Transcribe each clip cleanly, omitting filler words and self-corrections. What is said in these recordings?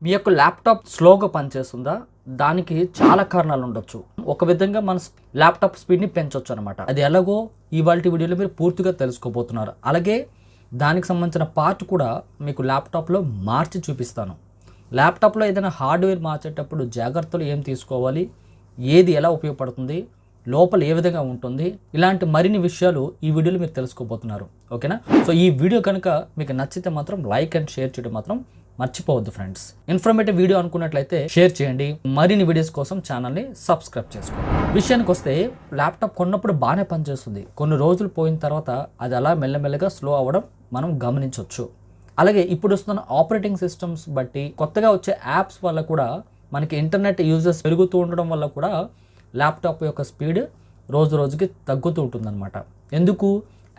మీ యొక్క ల్యాప్టాప్ స్లోగా పనిచేస్తుందా? దానికి చాలా కారణాలు ఉండొచ్చు. ఒక విధంగా మన ల్యాప్టాప్ స్పీడ్ని పెంచవచ్చు అనమాట. అది ఎలాగో ఇవాల్టి వీడియోలో మీరు పూర్తిగా తెలుసుకోబోతున్నారు. అలాగే దానికి సంబంధించిన పార్ట్ కూడా మీకు ల్యాప్టాప్లో మార్చి చూపిస్తాను. ల్యాప్టాప్లో ఏదైనా హార్డ్వేర్ మార్చేటప్పుడు జాగ్రత్తలు ఏం తీసుకోవాలి, ఏది ఎలా ఉపయోగపడుతుంది, లోపల ఏ విధంగా ఉంటుంది, ఇలాంటి మరిన్ని విషయాలు ఈ వీడియోలో మీరు తెలుసుకోబోతున్నారు. ఓకేనా? సో ఈ వీడియో కనుక మీకు నచ్చితే మాత్రం లైక్ అండ్ షేర్ చేయడం మాత్రం మర్చిపోవద్దు ఫ్రెండ్స్. ఇన్ఫర్మేటివ్ వీడియో అనుకున్నట్లయితే షేర్ చేయండి. మరిన్ని వీడియోస్ కోసం ఛానల్ని సబ్స్క్రైబ్ చేసుకోండి. విషయానికి వస్తే ల్యాప్టాప్ కొన్నప్పుడు బాగానే పనిచేస్తుంది. కొన్ని రోజులు పోయిన తర్వాత అది అలా మెల్లమెల్లగా స్లో అవ్వడం మనం గమనించవచ్చు. అలాగే ఇప్పుడు వస్తున్న ఆపరేటింగ్ సిస్టమ్స్ బట్టి కొత్తగా వచ్చే యాప్స్ వల్ల కూడా మనకి ఇంటర్నెట్ యూజర్స్ పెరుగుతూ ఉండడం వల్ల కూడా ల్యాప్టాప్ యొక్క స్పీడ్ రోజు రోజుకి తగ్గుతూ ఉంటుందన్నమాట. ఎందుకు?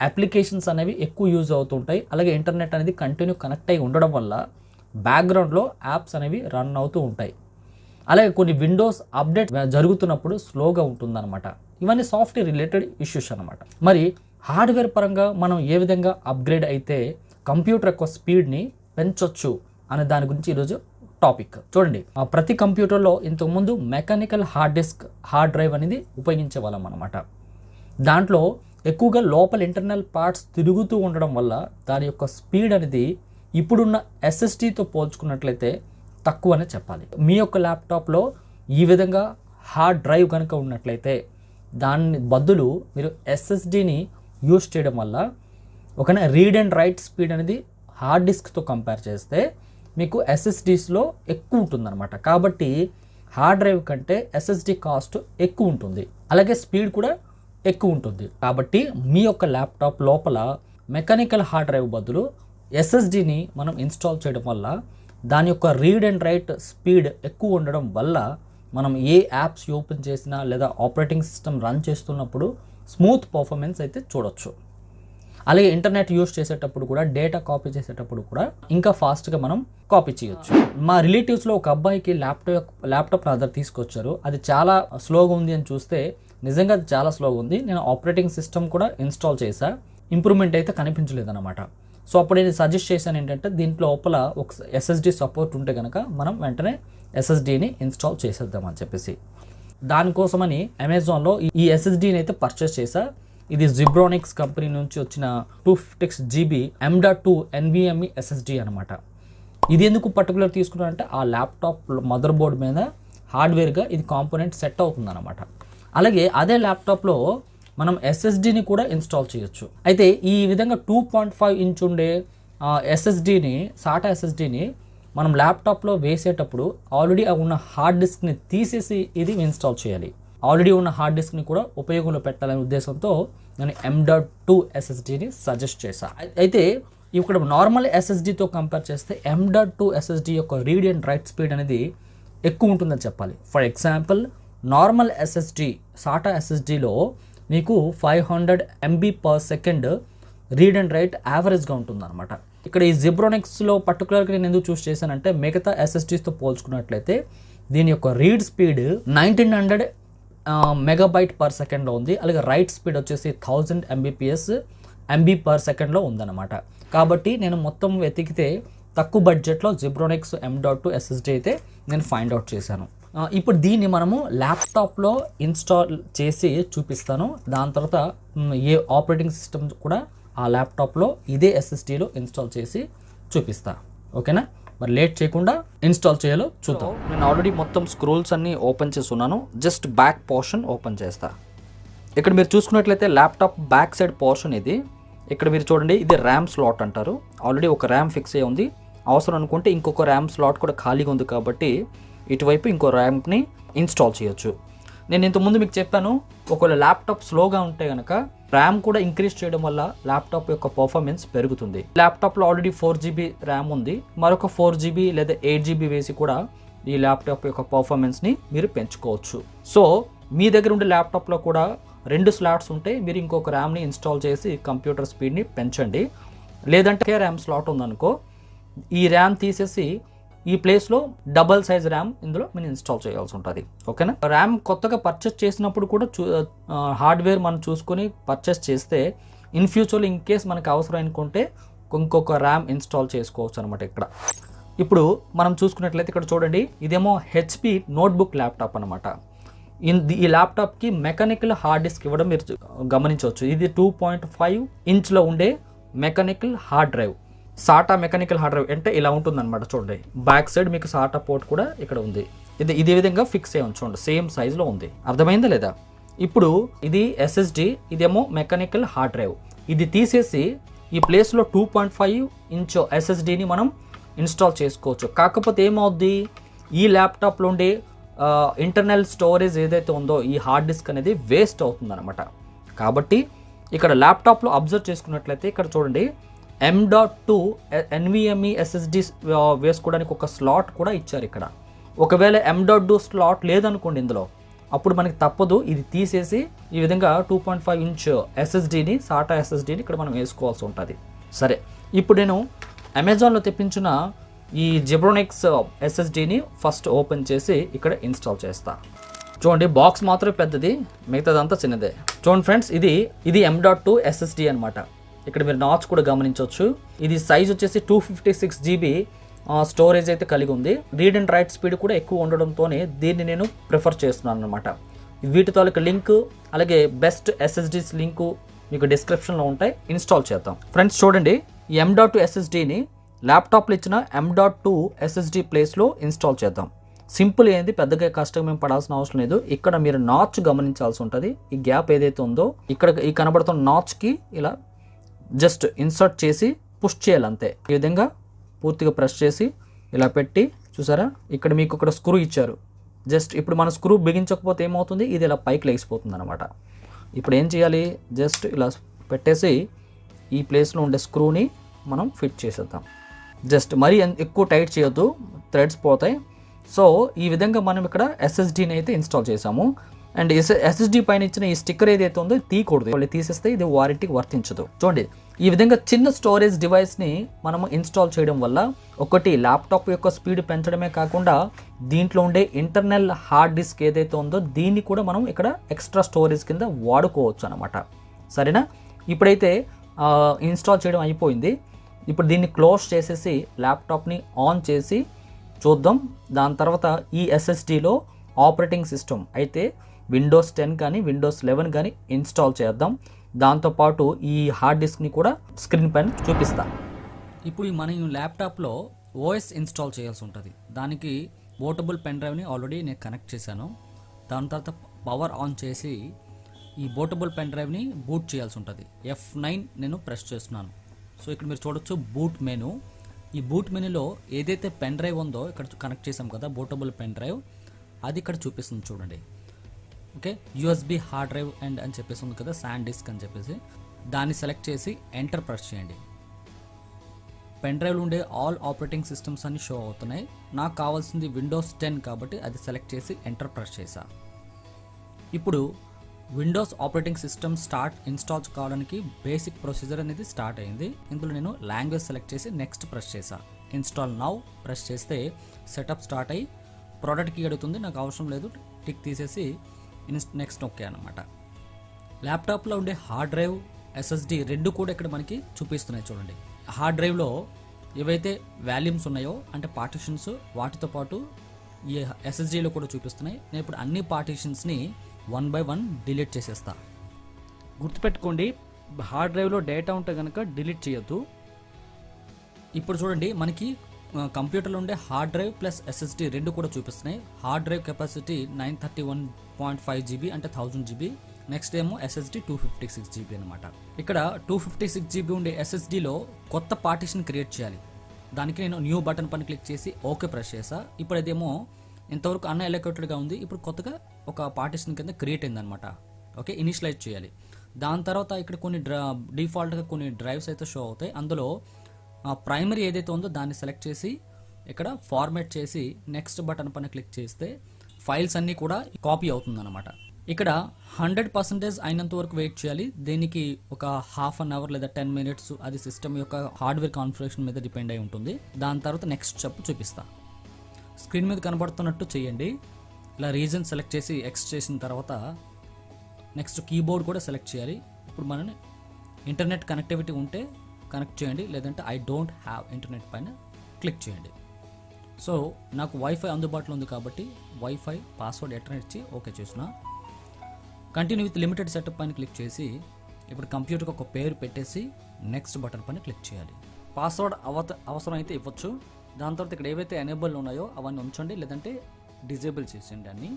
అప్లికేషన్స్ అనేవి ఎక్కువ యూజ్ అవుతుంటాయి. అలాగే ఇంటర్నెట్ అనేది కంటిన్యూ కనెక్ట్ అయి ఉండడం వల్ల బ్యాక్గ్రౌండ్లో యాప్స్ అనేవి రన్ అవుతూ ఉంటాయి. అలాగే కొన్ని విండోస్ అప్డేట్ జరుగుతున్నప్పుడు స్లోగా ఉంటుందన్నమాట. ఇవన్నీ సాఫ్ట్వేర్ రిలేటెడ్ ఇష్యూస్ అనమాట. మరి హార్డ్వేర్ పరంగా మనం ఏ విధంగా అప్గ్రేడ్ అయితే కంప్యూటర్ యొక్క స్పీడ్ని పెంచొచ్చు అనే దాని గురించి ఈరోజు టాపిక్ చూడండి. ప్రతి కంప్యూటర్లో ఇంతకుముందు mechanical hard disk, hard drive అనేది ఉపయోగించేవాళ్ళం అనమాట. దాంట్లో ఎక్కువగా లోపల ఇంటర్నల్ పార్ట్స్ తిరుగుతూ ఉండడం వల్ల దాని యొక్క స్పీడ్ అనేది ఇప్పుడున్న ఎస్ఎస్డితో పోల్చుకున్నట్లయితే తక్కువనే చెప్పాలి. మీ యొక్క ల్యాప్టాప్లో ఈ విధంగా హార్డ్ డ్రైవ్ కనుక ఉన్నట్లయితే దాని బదులు మీరు ఎస్ఎస్డిని యూజ్ చేయడం వల్ల ఒక రీడ్ అండ్ రైట్ స్పీడ్ అనేది హార్డ్ డిస్క్తో కంపేర్ చేస్తే మీకు ఎస్ఎస్డీస్లో ఎక్కువ ఉంటుందన్నమాట. కాబట్టి హార్డ్ డ్రైవ్ కంటే ఎస్ఎస్డి కాస్ట్ ఎక్కువ ఉంటుంది, అలాగే స్పీడ్ కూడా ఎక్కువ ఉంటుంది. కాబట్టి మీ యొక్క ల్యాప్టాప్ లోపల మెకానికల్ హార్డ్ డ్రైవ్ బదులు ఎస్ఎస్డిని మనం ఇన్స్టాల్ చేయడం వల్ల దాని యొక్క రీడ్ అండ్ రైట్ స్పీడ్ ఎక్కువ ఉండడం వల్ల మనం ఏ యాప్స్ ఓపెన్ చేసినా లేదా ఆపరేటింగ్ సిస్టమ్ రన్ చేస్తున్నప్పుడు స్మూత్ పర్ఫార్మెన్స్ అయితే చూడొచ్చు. అలాగే ఇంటర్నెట్ యూజ్ చేసేటప్పుడు కూడా, డేటా కాపీ చేసేటప్పుడు కూడా ఇంకా ఫాస్ట్గా మనం కాపీ చేయొచ్చు. మా రిలేటివ్స్లో ఒక అబ్బాయికి ల్యాప్టాప్ నా దగ్గర తీసుకొచ్చారు. అది చాలా స్లోగా ఉంది అని చూస్తే నిజంగా అది చాలా స్లోగా ఉంది. నేను ఆపరేటింగ్ సిస్టమ్ కూడా ఇన్స్టాల్ చేశా, ఇంప్రూవ్మెంట్ అయితే కనిపించలేదు అనమాట. సో అప్పుడు నేను సజెస్ట్ చేశాను ఏంటంటే దీంట్లో లోపల ఒక ఎస్ఎస్డి సపోర్ట్ ఉంటే కనుక మనం వెంటనే ఎస్ఎస్డిని ఇన్స్టాల్ చేసేద్దామని చెప్పేసి దానికోసమని అమెజాన్లో ఈ ఎస్ఎస్డిని అయితే పర్చేస్ చేశా. ఇది జిబ్రానిక్స్ కంపెనీ నుంచి వచ్చిన 256 GB M.2 NVMe SSD అనమాట. ఇది ఎందుకు పర్టికులర్ తీసుకున్నానంటే ఆ ల్యాప్టాప్ మదర్ బోర్డ్ మీద హార్డ్వేర్గా ఇది కాంపోనెంట్ సెట్ అవుతుంది అనమాట. అలాగే అదే ల్యాప్టాప్లో మనం ఎస్ఎస్డిని కూడా ఇన్స్టాల్ చేయొచ్చు. అయితే ఈ విధంగా 2.5 ఇంచ్ ఉండే ఎస్ఎస్డిని, సాటా ఎస్ఎస్డిని మనం ల్యాప్టాప్లో వేసేటప్పుడు ఆల్రెడీ ఉన్న హార్డ్ డిస్క్ని తీసేసి ఇది ఇన్స్టాల్ చేయాలి. ఆల్రెడీ ఉన్న హార్డ్ డిస్క్ని కూడా ఉపయోగంలో పెట్టాలనే ఉద్దేశంతో నేను M.2 SSDని సజెస్ట్ చేశాను. అయితే ఇక్కడ నార్మల్ ఎస్ఎస్డితో కంపేర్ చేస్తే M.2 SSD యొక్క రీడ్ అండ్ రైట్ స్పీడ్ అనేది ఎక్కువ ఉంటుందని చెప్పాలి. For example normal SSD, SATA ఎస్ఎస్డిలో మీకు 500 MB/s రీడ్ అండ్ రైట్ యావరేజ్గా ఉంటుందన్నమాట. ఇక్కడ ఈ జిబ్రానిక్స్లో పర్టికులర్గా నేను ఎందుకు చూస్ చేశానంటే మిగతా ఎస్ఎస్డీస్తో పోల్చుకున్నట్లయితే దీని యొక్క రీడ్ స్పీడ్ 1900 MB/s ఉంది. అలాగే రైట్ స్పీడ్ వచ్చేసి 1000 MB/s ఉందన్నమాట. కాబట్టి నేను మొత్తం వెతికితే తక్కువ బడ్జెట్లో జిబ్రానిక్స్ M.2 SSD అయితే నేను ఫైండ్ అవుట్ చేశాను. ఇప్పుడు దీన్ని మనము ల్యాప్టాప్లో ఇన్స్టాల్ చేసి చూపిస్తాను. దాని తర్వాత ఏ ఆపరేటింగ్ సిస్టమ్ కూడా ఆ ల్యాప్టాప్లో ఇదే ఎస్ఎస్డీలో ఇన్స్టాల్ చేసి చూపిస్తా. ఓకేనా? మరి లేట్ చేయకుండా ఇన్స్టాల్ చేయాలో చూద్దాం. నేను ఆల్రెడీ మొత్తం స్క్రోల్స్ అన్నీ ఓపెన్ చేస్తున్నాను. జస్ట్ బ్యాక్ పోర్షన్ ఓపెన్ చేస్తా. ఇక్కడ మీరు చూసుకున్నట్లయితే ల్యాప్టాప్ బ్యాక్ సైడ్ పోర్షన్ ఇది. ఇక్కడ మీరు చూడండి, ఇది ర్యామ్ స్లాట్ అంటారు. ఆల్రెడీ ఒక ర్యామ్ ఫిక్స్ అయ్యి ఉంది. అవసరం అనుకుంటే ఇంకొక ర్యామ్ స్లాట్ కూడా ఖాళీగా ఉంది కాబట్టి ఇటువైపు ఇంకో ర్యామ్ని ఇన్స్టాల్ చేయొచ్చు. నేను ఇంతకుముందు మీకు చెప్పాను, ఒకవేళ ల్యాప్టాప్ స్లోగా ఉంటే కనుక ర్యామ్ కూడా ఇంక్రీజ్ చేయడం వల్ల ల్యాప్టాప్ యొక్క పర్ఫార్మెన్స్ పెరుగుతుంది. ల్యాప్టాప్లో ఆల్రెడీ 4 GB ర్యామ్ ఉంది. మరొక 4 GB లేదా 8 GB వేసి కూడా ఈ ల్యాప్టాప్ యొక్క పర్ఫార్మెన్స్ని మీరు పెంచుకోవచ్చు. సో మీ దగ్గర ఉండే ల్యాప్టాప్లో కూడా 2 స్లాట్స్ ఉంటే మీరు ఇంకొక ర్యామ్ని ఇన్స్టాల్ చేసి కంప్యూటర్ స్పీడ్ని పెంచండి. లేదంటే ర్యామ్ స్లాట్ ఉందనుకో, ఈ ర్యామ్ తీసేసి ఈ ప్లేస్లో డబల్ సైజ్ ర్యామ్ ఇందులో మీరు ఇన్స్టాల్ చేయాల్సి ఉంటుంది. ఓకేనా? ర్యామ్ కొత్తగా పర్చేస్ చేసినప్పుడు కూడా హార్డ్వేర్ మనం చూసుకొని పర్చేస్ చేస్తే ఇన్ ఫ్యూచర్లో ఇన్ కేస్ మనకు అవసరం అనుకుంటే ఇంకొక ర్యామ్ ఇన్స్టాల్ చేసుకోవచ్చు అనమాట. ఇక్కడ ఇప్పుడు మనం చూసుకున్నట్లయితే ఇక్కడ చూడండి, ఇదేమో హెచ్పి నోట్బుక్ ల్యాప్టాప్ అనమాట. ఈ ల్యాప్టాప్కి మెకానికల్ హార్డ్ డిస్క్ ఇవ్వడం మీరు గమనించవచ్చు. ఇది 2.5 ఇంచ్లో ఉండే mechanical hard drive, SATA mechanical hard drive అంటే ఇలా ఉంటుందన్నమాట. చూడండి, బ్యాక్ సైడ్ మీకు సాటా పోర్ట్ కూడా ఇక్కడ ఉంది. ఇదే విధంగా ఫిక్స్ అయ్యి చూడండి, సేమ్ సైజులో ఉంది. అర్థమైందా లేదా? ఇప్పుడు ఇది ఎస్ఎస్డి, ఇదేమో మెకానికల్ హార్డ్ డ్రైవ్. ఇది తీసేసి ఈ ప్లేస్లో 2.5 ఇంచ్ ఎస్ఎస్డిని మనం ఇన్స్టాల్ చేసుకోవచ్చు. కాకపోతే ఏమవుద్ది, ఈ ల్యాప్టాప్లో ఉండే ఇంటర్నల్ స్టోరేజ్ ఏదైతే ఉందో ఈ హార్డ్ డిస్క్ అనేది వేస్ట్ అవుతుంది అనమాట. కాబట్టి ఇక్కడ ల్యాప్టాప్లో అబ్జర్వ్ చేసుకున్నట్లయితే ఇక్కడ చూడండి, M.2 NVMe SSD వేసుకోవడానికి ఒక స్లాట్ కూడా ఇచ్చారు ఇక్కడ. ఒకవేళ M.2 స్లాట్ లేదనుకోండి ఇందులో, అప్పుడు మనకి తప్పదు, ఇది తీసేసి ఈ విధంగా 2.5 ఇంచ్ ఎస్ఎస్డిని, సాటా ఎస్ఎస్డిని ఇక్కడ మనం వేసుకోవాల్సి ఉంటుంది. సరే, ఇప్పుడు నేను అమెజాన్లో తెప్పించిన ఈ జిబ్రోనిక్స్ ఎస్ఎస్డిని ఫస్ట్ ఓపెన్ చేసి ఇక్కడ ఇన్స్టాల్ చేస్తా. చూడండి, బాక్స్ మాత్రమే పెద్దది, మిగతాదంతా చిన్నదే. చూడండి ఫ్రెండ్స్, ఇది M.2 SSD అనమాట. ఇక్కడ మీరు నాచ్ కూడా గమనించవచ్చు. ఇది సైజ్ వచ్చేసి 256 GB స్టోరేజ్ అయితే కలిగి ఉంది. రీడ్ అండ్ రైట్ స్పీడ్ కూడా ఎక్కువ ఉండడంతోనే దీన్ని నేను ప్రిఫర్ చేస్తున్నాను అనమాట. వీటి తాలూకు లింక్ అలాగే బెస్ట్ ఎస్ఎస్డీస్ లింకు మీకు డిస్క్రిప్షన్లో ఉంటాయి. ఇన్స్టాల్ చేద్దాం. ఫ్రెండ్స్ చూడండి, ఈ M.2 SSDని ల్యాప్టాప్లో ఇచ్చిన M.2 SSD ప్లేస్లో ఇన్స్టాల్ చేద్దాం. సింపుల్ ఏంది, పెద్దగా కష్టం ఏం పడాల్సిన అవసరం లేదు. ఇక్కడ మీరు నాచ్ గమనించాల్సి ఉంటుంది. ఈ గ్యాప్ ఏదైతే ఉందో ఇక్కడ ఈ కనబడుతున్న నాచ్కి ఇలా జస్ట్ ఇన్సర్ట్ చేసి పుష్ చేయాలి అంతే. ఈ విధంగా పూర్తిగా ప్రెస్ చేసి ఇలా పెట్టి, చూసారా ఇక్కడ మీకు ఇక్కడ స్క్రూ ఇచ్చారు. జస్ట్ ఇప్పుడు మన స్క్రూ బిగించకపోతే ఏమవుతుంది, ఇది ఇలా పైకి లేచిపోతుంది అనమాట. ఇప్పుడు ఏం చేయాలి, జస్ట్ ఇలా పెట్టేసి ఈ ప్లేస్లో ఉండే స్క్రూని మనం ఫిట్ చేసేద్దాం. జస్ట్ మరీ ఎక్కువ టైట్ చేయొద్దు, థ్రెడ్స్ పోతాయి. సో ఈ విధంగా మనం ఇక్కడ ఎస్ఎస్డీని అయితే ఇన్స్టాల్ చేసాము. అండ్ ఎస్ఎస్డి పైన ఇచ్చిన ఈ స్టిక్కర్ ఏదైతే ఉందో తీయకూడదు, వాళ్ళు తీసేస్తే ఇది వారంటీకి వర్తించదు. చూడండి, ఈ విధంగా చిన్న స్టోరేజ్ డివైస్ని మనము ఇన్స్టాల్ చేయడం వల్ల ఒకటి ల్యాప్టాప్ యొక్క స్పీడ్ పెంచడమే కాకుండా దీంట్లో ఉండే ఇంటర్నల్ హార్డ్ డిస్క్ ఏదైతే ఉందో దీన్ని కూడా మనం ఇక్కడ ఎక్స్ట్రా స్టోరేజ్ కింద వాడుకోవచ్చు అనమాట. సరేనా? ఇప్పుడైతే ఇన్స్టాల్ చేయడం అయిపోయింది. ఇప్పుడు దీన్ని క్లోజ్ చేసేసి ల్యాప్టాప్ని ఆన్ చేసి చూద్దాం. దాని తర్వాత ఈ ఎస్ఎస్డిలో ఆపరేటింగ్ సిస్టమ్ అయితే Windows 10 కానీ Windows 11 కానీ ఇన్స్టాల్ చేద్దాం. దాంతోపాటు ఈ హార్డ్ డిస్క్ని కూడా స్క్రీన్ పైన చూపిస్తా. ఇప్పుడు మన ఈ ల్యాప్టాప్లో OS ఇన్స్టాల్ చేయాల్సి ఉంటుంది. దానికి పోర్టబుల్ పెన్ డ్రైవ్ని ఆల్రెడీ నేను కనెక్ట్ చేశాను. దాని తర్వాత పవర్ ఆన్ చేసి ఈ పోర్టబుల్ పెన్ డ్రైవ్ని బూట్ చేయాల్సి ఉంటుంది. F9 నేను ప్రెస్ చేస్తున్నాను. సో ఇక్కడ మీరు చూడొచ్చు బూట్ మెనూ. ఈ బూట్ మెనూలో ఏదైతే పెన్ డ్రైవ్ ఉందో ఇక్కడ కనెక్ట్ చేసాం కదా పోర్టబుల్ పెన్ డ్రైవ్, అది ఇక్కడ చూపిస్తుంది చూడండి. ఓకే, USB హార్డ్ డ్రైవ్ అని చెప్పేసి ఉంది కదా, శాండ్ డిస్క్ అని చెప్పేసి, దాన్ని సెలెక్ట్ చేసి ఎంటర్ ప్రెస్ చేయండి. పెన్ డ్రైవ్లో ఉండే ఆల్ ఆపరేటింగ్ సిస్టమ్స్ అన్ని షో అవుతున్నాయి. నాకు కావాల్సింది Windows 10 కాబట్టి అది సెలెక్ట్ చేసి ఎంటర్ ప్రెస్ చేసా. ఇప్పుడు విండోస్ ఆపరేటింగ్ సిస్టమ్ ఇన్స్టాల్ కావడానికి బేసిక్ ప్రొసీజర్ అనేది స్టార్ట్ అయింది. ఇందులో నేను లాంగ్వేజ్ సెలెక్ట్ చేసి నెక్స్ట్ ప్రెస్ చేసా. ఇన్స్టాల్ నౌ ప్రెస్ చేస్తే సెటప్ స్టార్ట్ అయ్యి ప్రోడక్ట్కి అడుగుతుంది. నాకు అవసరం లేదు, టిక్ తీసేసి నెక్స్ట్ ఓకే అనమాట. ల్యాప్టాప్లో ఉండే హార్డ్ డ్రైవ్ ఎస్ఎస్డి రెండు కూడా ఇక్కడ మనకి చూపిస్తున్నాయి చూడండి. హార్డ్ డ్రైవ్లో ఏవైతే వాల్యూమ్స్ ఉన్నాయో అంటే పార్టిషన్స్, వాటితో పాటు ఈ ఎస్ఎస్డీలో కూడా చూపిస్తున్నాయి. నేను ఇప్పుడు అన్ని పార్టిషన్స్ని 1 by 1 డిలీట్ చేసేస్తా. గుర్తుపెట్టుకోండి, హార్డ్ డ్రైవ్లో డేటా ఉంటే కనుక డిలీట్ చేయొద్దు. ఇప్పుడు చూడండి, మనకి కంప్యూటర్లో ఉండే హార్డ్ డ్రైవ్ ప్లస్ ఎస్ఎస్డి రెండు కూడా చూపిస్తున్నాయి. హార్డ్ డ్రైవ్ కెపాసిటీ 931.5 GB అంటే 1000 GB. నెక్స్ట్ ఏమో ఎస్ఎస్డి 256 GB అనమాట. ఇక్కడ 256 GB ఉండే ఎస్ఎస్డిలో కొత్త పార్టిషన్ క్రియేట్ చేయాలి. దానికి నేను న్యూ బటన్ పైన క్లిక్ చేసి ఓకే ప్రెస్ చేసా. ఇప్పుడు అదేమో ఇంతవరకు అన్అలొకేటెడ్గా ఉంది, ఇప్పుడు కొత్తగా ఒక పార్టిషన్ కింద క్రియేట్ అయిందనమాట. ఓకే, ఇనిషియలైజ్ చేయాలి. దాని తర్వాత ఇక్కడ కొన్ని డిఫాల్ట్గా కొన్ని డ్రైవ్స్ అయితే షో అవుతాయి. అందులో ప్రైమరీ ఏదైతే ఉందో దాన్ని సెలెక్ట్ చేసి ఇక్కడ ఫార్మాట్ చేసి నెక్స్ట్ బటన్ పైన క్లిక్ చేస్తే ఫైల్స్ అన్నీ కూడా కాపీ అవుతుందన్నమాట. ఇక్కడ 100% అయినంత వరకు వెయిట్ చేయాలి. దీనికి ఒక ½ an hour లేదా 10 minutes, అది సిస్టమ్ యొక్క హార్డ్వేర్ కాన్ఫిగరేషన్ మీద డిపెండ్ అయి ఉంటుంది. దాని తర్వాత నెక్స్ట్ స్టెప్ చూపిస్తా. స్క్రీన్ మీద కనబడుతున్నట్టు చేయండి. ఇలా రీజన్ సెలెక్ట్ చేసి ఎక్స్ చేసిన తర్వాత నెక్స్ట్ కీబోర్డ్ కూడా సెలెక్ట్ చేయాలి. ఇప్పుడు మనం ఇంటర్నెట్ కనెక్టివిటీ ఉంటే కనెక్ట్ చేయండి, లేదంటే ఐ డోంట్ హ్యావ్ ఇంటర్నెట్ పైన క్లిక్ చేయండి. సో నాకు వైఫై అందుబాటులో ఉంది కాబట్టి వైఫై పాస్వర్డ్ ఎట్లా ఇచ్చి ఓకే చేసిన. కంటిన్యూ విత్ లిమిటెడ్ సెటప్ పైన క్లిక్ చేసి ఇప్పుడు కంప్యూటర్కి ఒక పేరు పెట్టేసి నెక్స్ట్ బటన్ పైన క్లిక్ చేయాలి. పాస్వర్డ్ అవసరం అయితే ఇవ్వచ్చు. దాని తర్వాత ఇక్కడ ఏవైతే ఎనేబుల్ ఉన్నాయో అవన్నీ ఉంచండి, లేదంటే డిజేబుల్ చేసేయండి అన్నీ.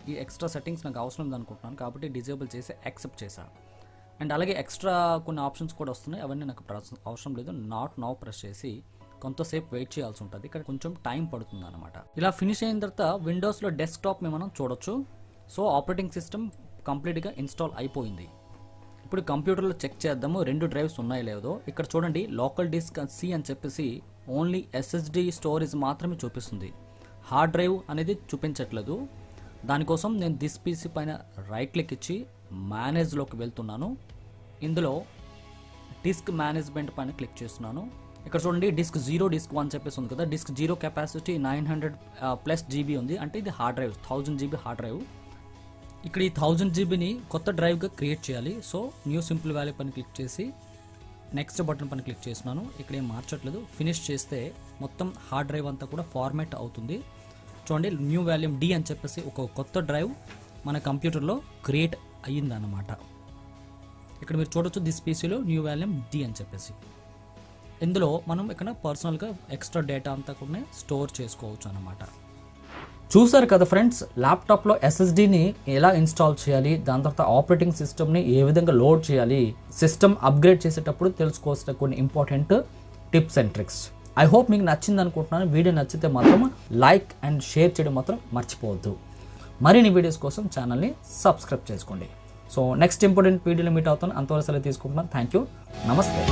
ఈ ఎక్స్ట్రా సెట్టింగ్స్ నాకు అవసరం ఉంది అనుకుంటున్నాను కాబట్టి డిజేబుల్ చేసి యాక్సెప్ట్ చేశాను. అండ్ అలాగే ఎక్స్ట్రా కొన్ని ఆప్షన్స్ కూడా వస్తున్నాయి, అవన్నీ నాకు అవసరం లేదు. నాట్ నౌ ప్రెస్ చేసి కొంతసేపు వెయిట్ చేయాల్సి ఉంటుంది, ఇక్కడ కొంచెం టైం పడుతుంది అనమాట. ఇలా ఫినిష్ అయిన తర్వాత విండోస్లో డెస్క్టాప్ మనం చూడొచ్చు. సో ఆపరేటింగ్ సిస్టమ్ కంప్లీట్గా ఇన్స్టాల్ అయిపోయింది. ఇప్పుడు కంప్యూటర్లో చెక్ చేద్దాము 2 డ్రైవ్స్ ఉన్నాయో లేదో. ఇక్కడ చూడండి లోకల్ డిస్క్ సి అని చెప్పేసి ఓన్లీ SSD స్టోరేజ్ మాత్రమే చూపిస్తుంది, హార్డ్ డ్రైవ్ అనేది చూపించట్లేదు. దానికోసం నేను దిస్ పీసీ పైన రైట్ క్లిక్ ఇచ్చి మేనేజ్లోకి వెళ్తున్నాను. ఇందులో డిస్క్ మేనేజ్మెంట్ పైన క్లిక్ చేస్తున్నాను. ఇక్కడ చూడండి డిస్క్ 0 డిస్క్ 1 చెప్పేసి ఉంది కదా. డిస్క్ 0 కెపాసిటీ 900+ GB ఉంది, అంటే ఇది hard drive 1000 GB hard drive. ఇక్కడ ఈ 1000 GBని కొత్త డ్రైవ్గా క్రియేట్ చేయాలి. సో న్యూ సింపుల్ వాల్యూ పైన క్లిక్ చేసి నెక్స్ట్ బటన్ పైన క్లిక్ చేస్తున్నాను. ఇక్కడ ఏం మార్చట్లేదు. ఫినిష్ చేస్తే మొత్తం హార్డ్ డ్రైవ్ అంతా కూడా ఫార్మాట్ అవుతుంది. చూడండి న్యూ వాల్యూమ్ D అని చెప్పేసి ఒక కొత్త డ్రైవ్ మన కంప్యూటర్లో క్రియేట్ అయ్యిందన్నమాట. ఇక్కడ మీరు చూడొచ్చు దిస్ పీసీలో న్యూ వాల్యూమ్ D అని చెప్పేసి. ఇందులో మనం ఇక్కడ పర్సనల్గా ఎక్స్ట్రా డేటా అంతా కూడా స్టోర్ చేసుకోవచ్చు అన్నమాట. చూసారు కదా ఫ్రెండ్స్, ల్యాప్టాప్లో SSDని ఎలా ఇన్స్టాల్ చేయాలి, దాని తర్వాత ఆపరేటింగ్ సిస్టమ్ని ఏ విధంగా లోడ్ చేయాలి, సిస్టమ్ అప్గ్రేడ్ చేసేటప్పుడు తెలుసుకోవాల్సిన కొన్ని important tips and tricks. I hope మీకు నచ్చింది అనుకుంటున్నాను. వీడియో నచ్చితే మాత్రం లైక్ అండ్ షేర్ చేయడం మాత్రం మర్చిపోవద్దు. మరిన్ని వీడియోస్ కోసం ఛానల్ని సబ్స్క్రైబ్ చేసుకోండి. సో నెక్స్ట్ ఇంపార్టెంట్ వీడియోలో మీట్ అవుతాను. అంతవరకు సెలవు తీసుకుంటున్నాను. థ్యాంక్ యూ, నమస్తే.